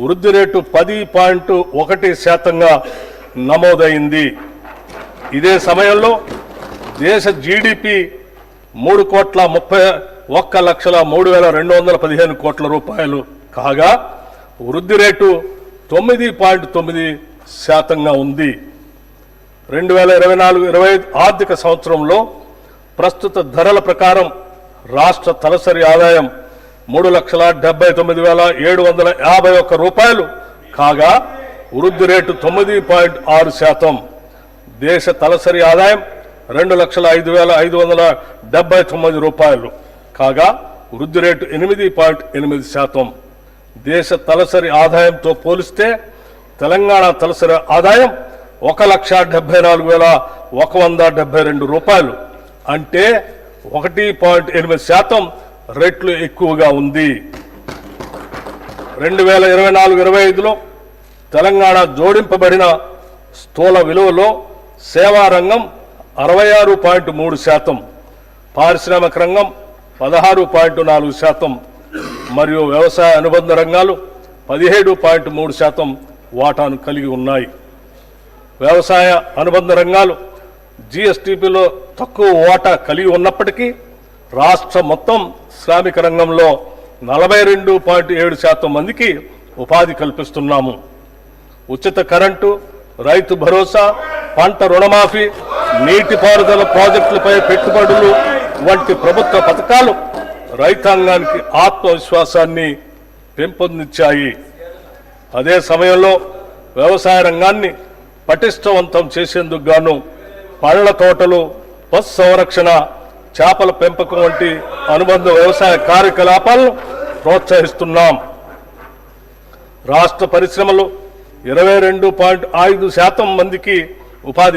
వృద్ధి రేటు 10.1%గా నమోదైంది. ఇదే సమయంలో దేశ జీడిపి 3,31,03,215 కోట్ల రూపాయలు కాగా వృద్ధి రేటు 9.9%గా ఉంది. 2024-25 ఆర్థిక సంవత్సరంలో ప్రస్తుత ధరల ప్రకారం రాష్ట్ర తలసరి ఆదాయం 3,79,751 రూపాయలు కాగా వృద్ధి రేటు 9.6%. దేశ తలసరి ఆదాయం 2,05,579 రూపాయలు కాగా వృద్ధి రేటు 8.8%. దేశ తలసరి ఆదాయంతో పోలిస్తే తెలంగాణ తలసరి ఆదాయం 1,74,172 రూపాయలు, అంటే 1.8% రెట్లు ఎక్కువగా ఉంది. 2024-25లో తెలంగాణ జోడింపబడిన స్థూల విలువలో సేవా రంగం 66.3%, పారిశ్రామిక రంగం 16.4% మరియు వ్యవసాయ అనుబంధ రంగాలు 17.3% వాటాను కలిగి ఉన్నాయి. వ్యవసాయ అనుబంధ రంగాలు జీఎస్టీపీలో తక్కువ వాటా కలిగి ఉన్నప్పటికీ రాష్ట్ర మొత్తం శ్రామిక రంగంలో 42.7% మందికి ఉపాధి కల్పిస్తున్నాము. ఉచిత కరెంటు, రైతు భరోసా, పంట రుణమాఫీ, నీటిపారుదల ప్రాజెక్టులపై పెట్టుబడులు వంటి ప్రభుత్వ పథకాలు రైతాంగానికి ఆత్మవిశ్వాసాన్ని పెంపొందించాయి. అదే సమయంలో వ్యవసాయ రంగాన్ని పటిష్టవంతం చేసేందుకు గాను పళ్ల తోటలు, పశు సంరక్షణ, చేపల పెంపకం వంటి అనుబంధ వ్యవసాయ కార్యకలాపాలను ప్రోత్సహిస్తున్నాం. రాష్ట్ర పరిశ్రమలు 22.5% మందికి ఉపాధి